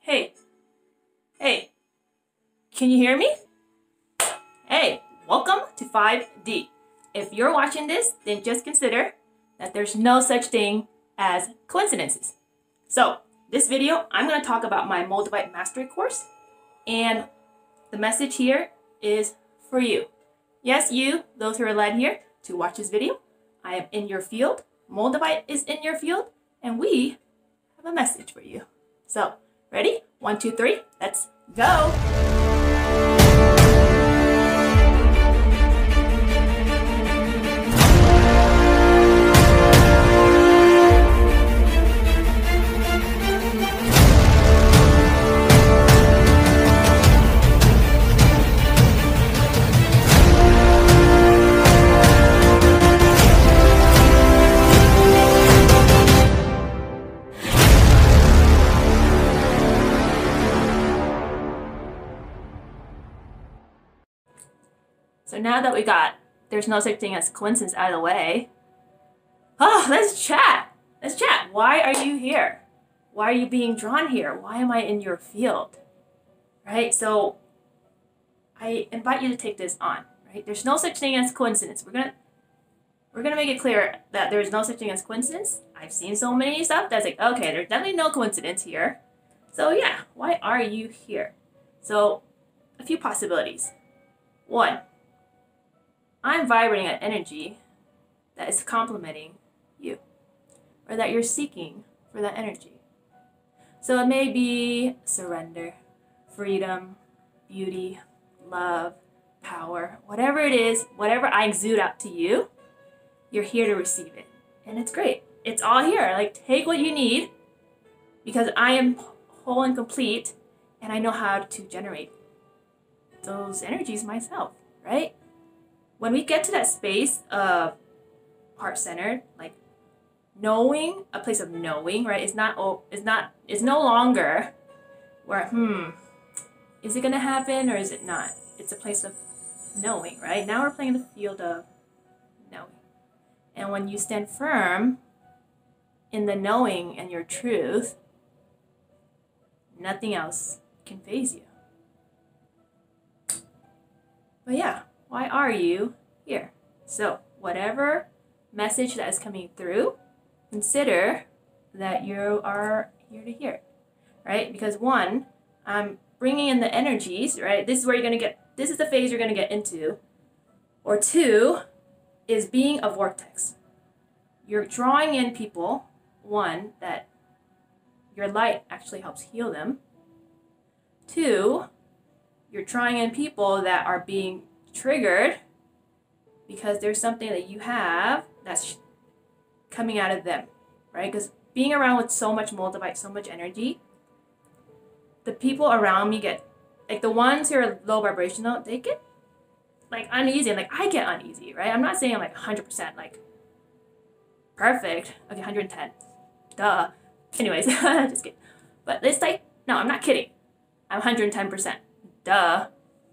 Hey, hey, can you hear me? Hey, welcome to 5D. If you're watching this, then just consider that there's no such thing as coincidences. So, this video, I'm going to talk about my Moldavite Mastery course, and the message here is for you. Yes, you, those who are led here to watch this video. I am in your field, Moldavite is in your field, and we have a message for you. So, ready? 1, 2, 3, let's go! So now that we got there's no such thing as coincidence out of the way, let's chat. Let's chat. Why are you here? Why are you being drawn here? Why am I in your field? Right? So I invite you to take this on, right? There's no such thing as coincidence. We're gonna make it clear that there's no such thing as coincidence. I've seen so many stuff that's like, okay, there's definitely no coincidence here. So yeah, why are you here? So a few possibilities. 1, I'm vibrating an energy that is complementing you, or that you're seeking for that energy. So it may be surrender, freedom, beauty, love, power, whatever it is, whatever I exude out to you, you're here to receive it. And it's great. It's all here. Like, take what you need, because I am whole and complete, and I know how to generate those energies myself, right? When we get to that space of heart-centered, like knowing, a place of knowing, right? It's no longer where, is it gonna happen or is it not? It's a place of knowing, right? Now we're playing the field of knowing. And when you stand firm in the knowing and your truth, nothing else can faze you. But yeah, why are you here? So whatever message that is coming through, consider that you are here to hear it, right? Because 1, I'm bringing in the energies, right? This is where you're going to get, this is the phase you're going to get into. Or 2 is being a vortex. You're drawing in people, 1, that your light actually helps heal them. 2, you're drawing in people that are being triggered because there's something that you have that's coming out of them, right? Because being around with so much Moldavite, so much energy, the people around me get, like the ones who are low vibrational, they get like uneasy. And like I get uneasy, right? I'm not saying I'm like 100% like perfect. Okay, 110. Duh. Anyways, just kidding. But it's like, no, I'm not kidding. I'm 110%. Duh.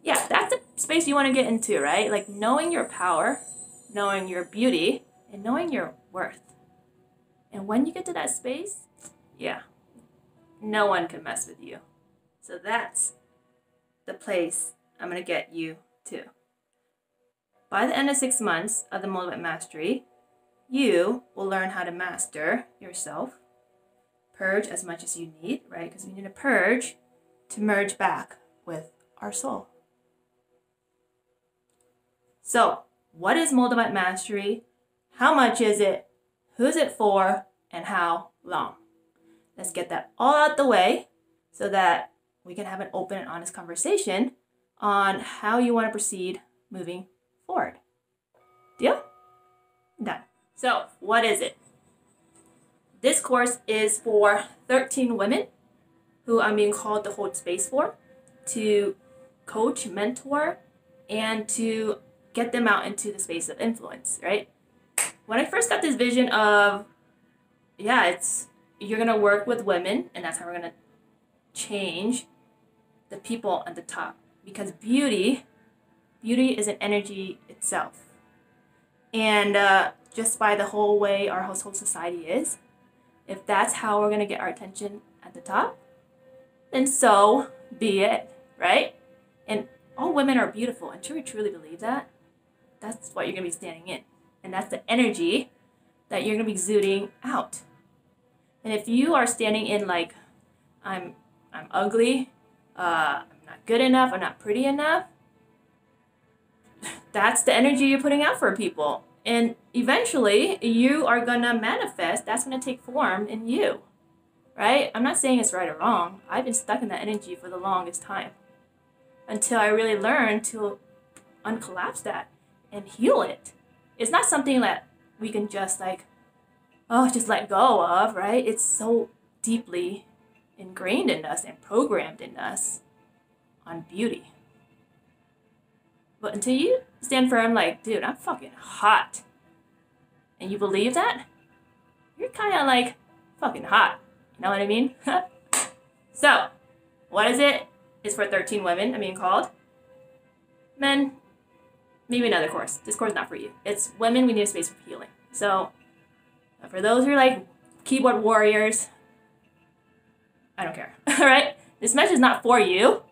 Yeah, that's the space you want to get into, right? Like knowing your power, knowing your beauty, and knowing your worth. And when you get to that space, yeah, no one can mess with you. So that's the place I'm going to get you to. By the end of 6 months of the Moldavite Mastery, you will learn how to master yourself, purge as much as you need, right? Because we need to purge to merge back with our soul. So, what is Moldavite Mastery? How much is it? Who's it for? And how long? Let's get that all out the way so that we can have an open and honest conversation on how you want to proceed moving forward. Deal? Done. So, what is it? This course is for 13 women who I'm being called to hold space for, to coach, mentor, and to get them out into the space of influence, right? When I first got this vision of, yeah, you're going to work with women, and that's how we're going to change the people at the top. Because beauty is an energy itself. And just by the whole way our whole society is, if that's how we're going to get our attention at the top, then so be it, right? And all women are beautiful. And truly, truly believe that. That's what you're going to be standing in. And that's the energy that you're going to be exuding out. And if you are standing in like, I'm ugly, I'm not good enough, I'm not pretty enough, that's the energy you're putting out for people. And eventually, you are going to manifest, that's going to take form in you, right? I'm not saying it's right or wrong. I've been stuck in that energy for the longest time until I really learned to uncollapse that and heal it. It's not something that we can just like, just let go of, right? It's so deeply ingrained in us and programmed in us on beauty. But until you stand firm like, dude, I'm fucking hot, and you believe that, you're kind of like fucking hot. You know what I mean? So, what is it? It's for 13 women, I'm being called. Men, maybe another course. This course is not for you. It's women, we need a space for healing. So, for those who are like keyboard warriors, I don't care. All right? This message is not for you.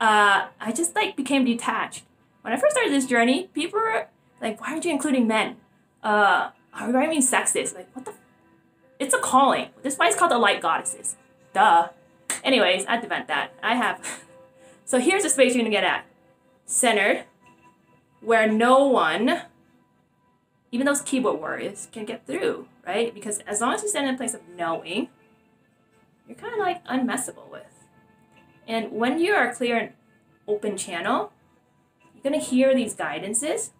I just like became detached. When I first started this journey, people were like, why aren't you including men? Are you being sexist? Like, what the? It's a calling. This is why it's called the light goddesses. Duh. Anyways, I had to vent that. I have. So here's the space you're going to get at. Centered, where no one, even those keyboard warriors, can get through, right? Because as long as you stand in a place of knowing, you're kind of like unmessable with. And when you are clear and open channel, you're going to hear these guidances,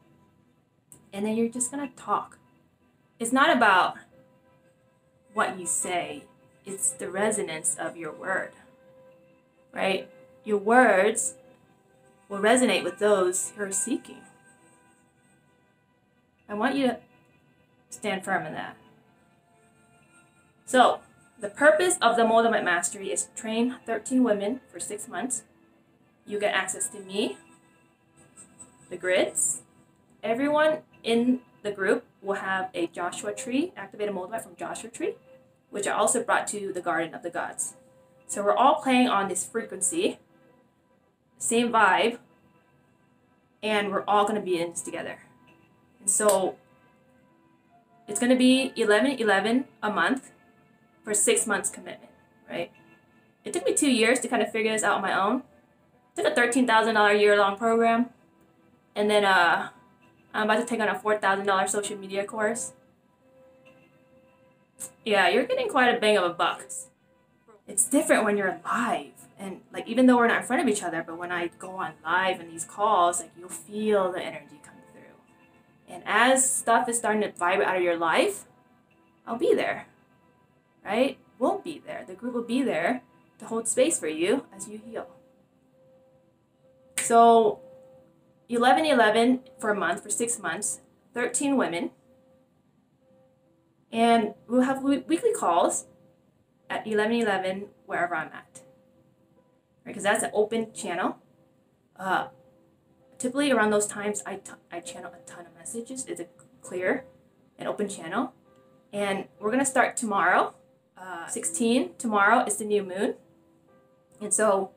and then you're just going to talk. It's not about what you say. It's the resonance of your word, right? Your words will resonate with those who are seeking. I want you to stand firm in that. So, the purpose of the Moldavite Mastery is to train 13 women for 6 months. You get access to me, the grids. Everyone in the group will have a Joshua tree, activated Moldavite from Joshua tree, which I also brought to the Garden of the Gods. So we're all playing on this frequency, same vibe, and we're all going to be in this together. And so it's going to be 11 a month for 6 months commitment, right? It took me 2 years to kind of figure this out on my own. It took a $13,000 year-long program. And then I'm about to take on a $4,000 social media course. Yeah, you're getting quite a bang of a buck. It's different when you're live. And like, even though we're not in front of each other, but when I go on live in these calls, like you'll feel the energy come through. And as stuff is starting to vibrate out of your life, I'll be there, right? We'll be there. The group will be there to hold space for you as you heal. So 11 for a month, for 6 months, 13 women. And we'll have weekly calls at 11 wherever I'm at. Right? Because that's an open channel. Typically around those times, I channel a ton of messages. It's a clear and open channel. And we're going to start tomorrow. 16, tomorrow is the new moon. And so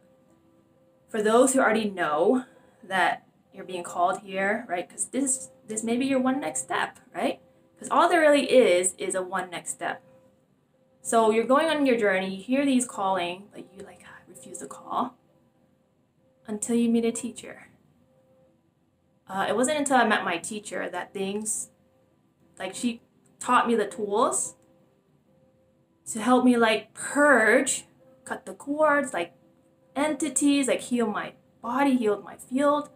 for those who already know that you're being called here, right? Because this may be your one next step, right? Because all there really is a one next step. So you're going on your journey, you hear these calling, but you like refuse to call until you meet a teacher. It wasn't until I met my teacher that things, like she taught me the tools to help me like purge, cut the cords, like entities, like heal my body, healed my field.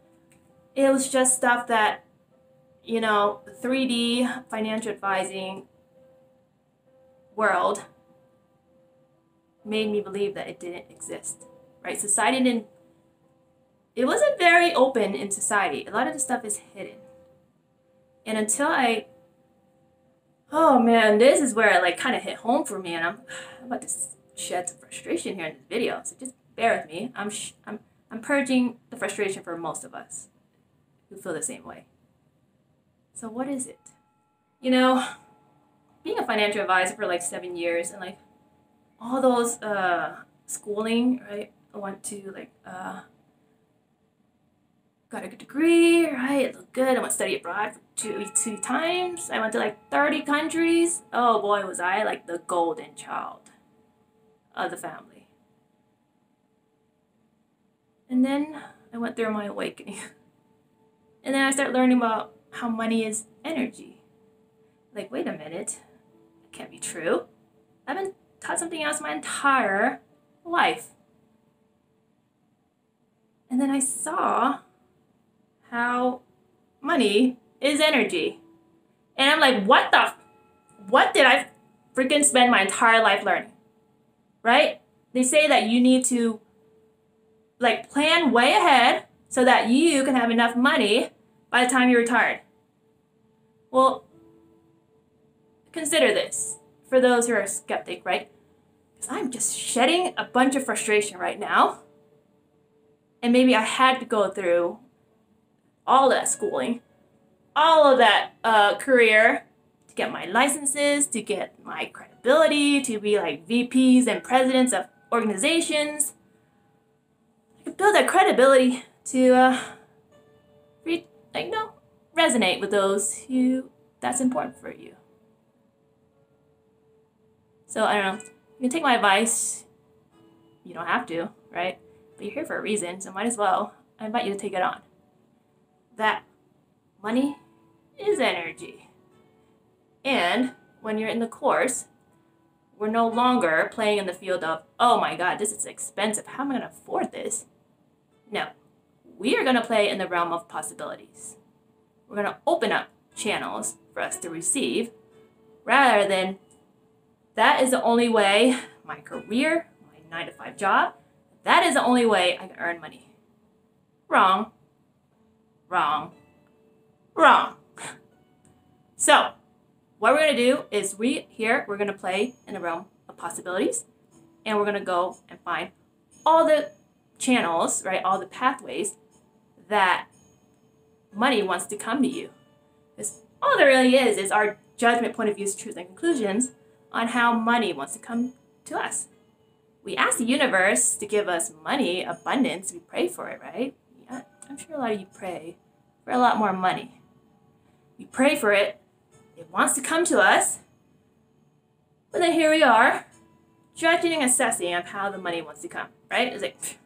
It was just stuff that, you know, the 3D financial advising world made me believe that it didn't exist, right? Society didn't, it wasn't very open in society. A lot of the stuff is hidden. And until oh man, this is where it like kind of hit home for me, and I'm about to shed some frustration here in this video, so just bear with me. I'm purging the frustration for most of us who feel the same way. So what is it? You know, being a financial advisor for like 7 years and like all those schooling, right? I went to like got a good degree, right? It looked good. I went to study abroad for two times. I went to like 30 countries. Oh boy, was I like the golden child of the family. And then I went through my awakening. And then I started learning about how money is energy. Like, wait a minute, that can't be true. I've been taught something else my entire life. And then I saw how money is energy. And I'm like, what did I freaking spend my entire life learning? Right? They say that you need to like plan way ahead so that you can have enough money by the time you're retired. Well, consider this for those who are skeptic, right? Because I'm just shedding a bunch of frustration right now. And maybe I had to go through all that schooling, all of that career to get my licenses, to get my credibility, to be like VPs and presidents of organizations. I could build that credibility to resonate with those who that's important for you. So I don't know. You can take my advice. You don't have to, right? But you're here for a reason, so might as well. I invite you to take it on. That money is energy. And when you're in the course, we're no longer playing in the field of, oh my God, this is expensive. How am I going to afford this? No. We are going to play in the realm of possibilities. We're going to open up channels for us to receive rather than that is the only way my career, my 9-to-5 job, that is the only way I can earn money. Wrong. Wrong. Wrong. So, what we're going to do is we're going to play in the realm of possibilities, and we're going to go and find all the channels, right, all the pathways that money wants to come to you. Because all there really is our judgment, point of views, truths, and conclusions on how money wants to come to us. We ask the universe to give us money, abundance. We pray for it, right? Yeah, I'm sure a lot of you pray for a lot more money. We pray for it. It wants to come to us. But then here we are, judging and assessing of how the money wants to come, right? It's like,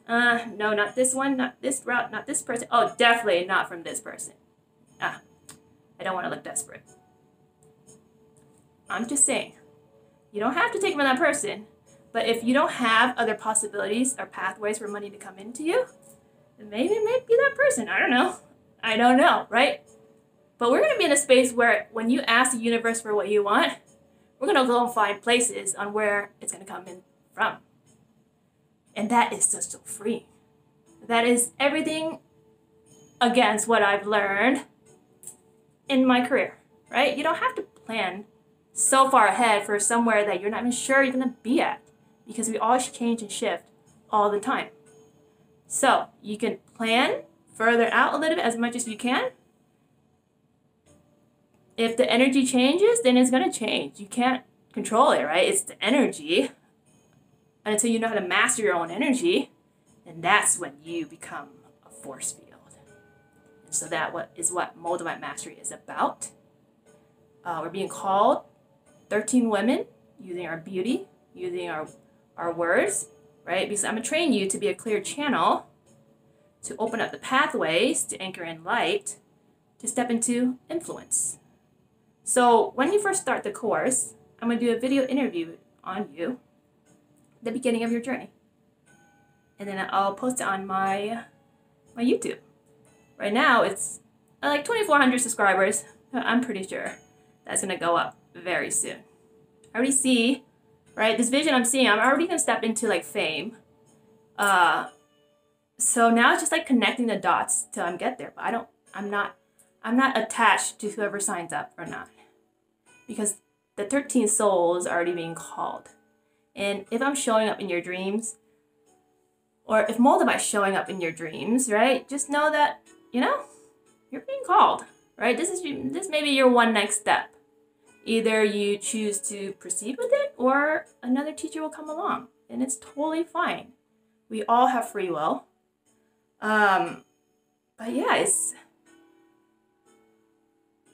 no, not this one, not this route, not this person. Oh, definitely not from this person. I don't want to look desperate. I'm just saying, you don't have to take from that person, but if you don't have other possibilities or pathways for money to come into you, then maybe it might be that person. I don't know, right? But we're going to be in a space where when you ask the universe for what you want, we're going to go and find places on where it's going to come in from. And that is just so freeing. That is everything against what I've learned in my career, right? You don't have to plan so far ahead for somewhere that you're not even sure you're going to be at, because we all change and shift all the time. So you can plan further out a little bit as much as you can. If the energy changes, then it's going to change. You can't control it, right? It's the energy. And until you know how to master your own energy, then that's when you become a force field. And so that is what Moldavite Mastery is about. We're being called 13 women using our beauty, using our words, right? Because I'm going to train you to be a clear channel, to open up the pathways, to anchor in light, to step into influence. So when you first start the course, I'm going to do a video interview on you, the beginning of your journey. And then I'll post it on my YouTube. Right now, it's like 2,400 subscribers. I'm pretty sure that's going to go up very soon. I already see, right, this vision I'm seeing, I'm already going to step into like fame. So now it's just like connecting the dots till I get there. But I'm not attached to whoever signs up or not. Because the 13 souls are already being called. And if I'm showing up in your dreams, or if Moldavite's showing up in your dreams, right, just know that, you're being called, right? This may be your one next step. Either you choose to proceed with it, or another teacher will come along. and it's totally fine. We all have free will. But yeah, it's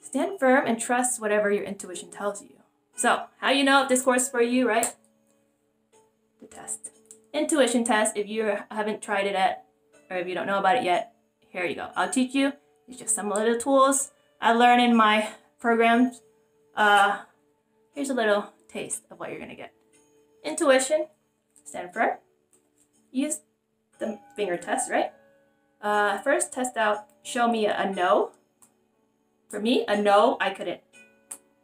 stand firm and trust whatever your intuition tells you. So, how you know if this course is for you, right? The test. Intuition test. If you haven't tried it yet, or if you don't know about it yet, here you go. I'll teach you. It's just some little tools I learned in my programs. Here's a little taste of what you're gonna get. Intuition. Stand firm. Use the finger test, right? First, test out. Show me a no. For me, a no, I couldn't.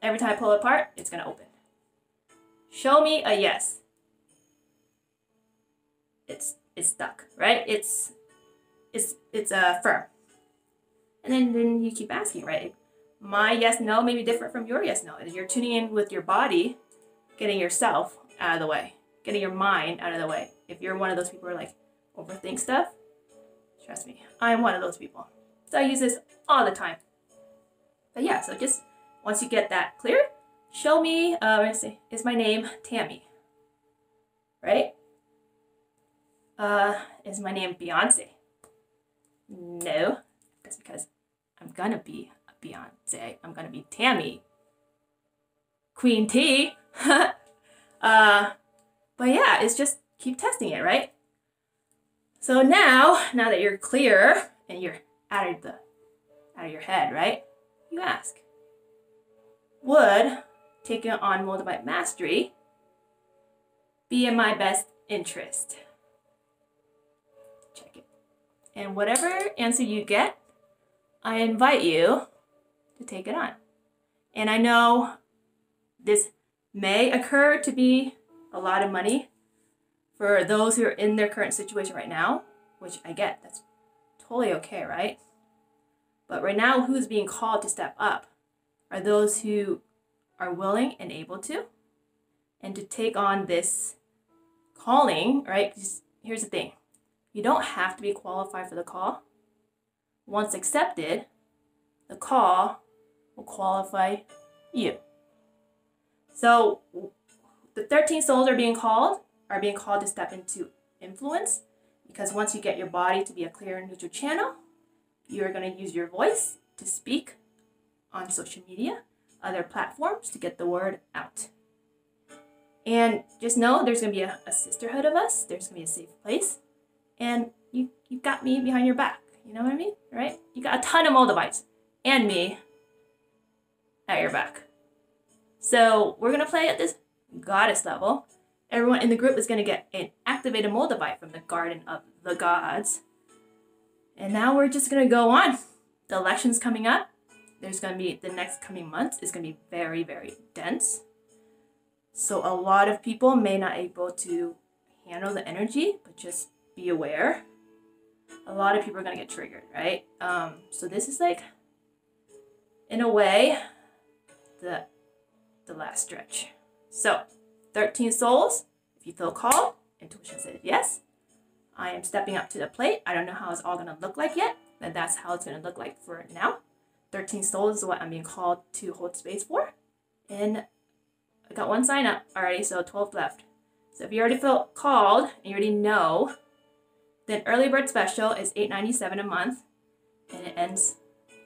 Every time I pull it apart, it's gonna open. Show me a yes. It's stuck, right? It's firm. And then you keep asking, right? My yes no may be different from your yes no. You're tuning in with your body, getting yourself out of the way, getting your mind out of the way. If you're one of those people who are like overthink stuff, trust me, I'm one of those people. So I use this all the time. But yeah, so just once you get that clear, show me, let's see, is my name Tammy? Right? Is my name Beyonce? No, that's because I'm gonna be a Beyonce. I'm gonna be Tammy. Queen T. But yeah, it's just keep testing it, right? So now that you're clear and you're out of your head, right? You ask, would taking on Moldavite Mastery be in my best interest? Check it. And whatever answer you get, I invite you to take it on. And I know this may occur to be a lot of money for those who are in their current situation right now, which I get. That's totally okay, right? But right now, who's being called to step up are those who are willing and able to, and to take on this calling, right? Because here's the thing. You don't have to be qualified for the call. Once accepted, the call will qualify you. So the 13 souls are being called to step into influence, because once you get your body to be a clear and neutral channel, you're going to use your voice to speak on social media, other platforms, to get the word out. And just know there's going to be a sisterhood of us. There's going to be a safe place. And you got me behind your back. You know what I mean? Right? You got a ton of Moldavites and me at your back. So we're going to play at this goddess level. Everyone in the group is going to get an activated Moldavite from the Garden of the Gods. And now we're just going to go on. The election's coming up. There's going to be, the next coming months is going to be very, very dense. So a lot of people may not be able to handle the energy, but just be aware. A lot of people are going to get triggered, right? So this is like, in a way, the last stretch. So 13 souls, if you feel called, intuition says yes. I am stepping up to the plate. I don't know how it's all going to look like yet, but that's how it's going to look like for now. 13 souls is what I'm being called to hold space for. And I got one sign up already, so 12 left. So if you already feel called and you already know, then early bird special is $8.97 a month, and it ends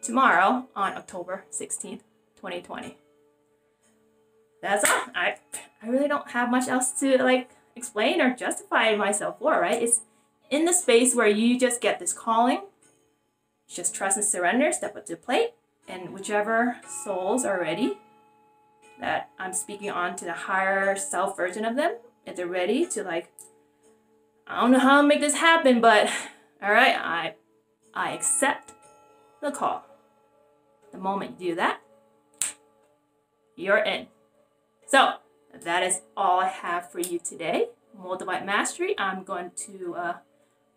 tomorrow on October 16th, 2020. That's all. I really don't have much else to explain or justify myself for, right? It's in the space where you just get this calling. Just trust and surrender, step up to the plate, and whichever souls are ready, that I'm speaking on to the higher self version of them, if they're ready to I don't know how to make this happen, but all right, I accept the call. The moment you do that, you're in. So that is all I have for you today. Moldavite Mastery. I'm going to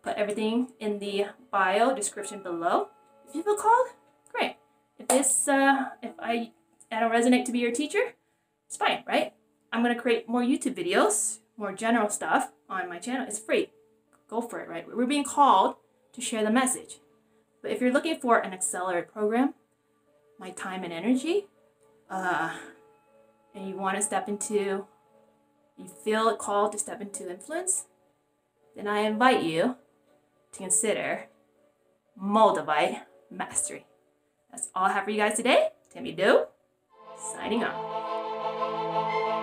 put everything in the bio description below. If you feel called, great. If I don't resonate to be your teacher, it's fine, right? I'm going to create more YouTube videos, more general stuff on my channel. It's free. Go for it, right? We're being called to share the message. But if you're looking for an accelerated program, my time and energy, and you want to step into you feel called to step into influence, then I invite you to consider Moldavite Mastery. That's all I have for you guys today. Timmy Doe, signing off.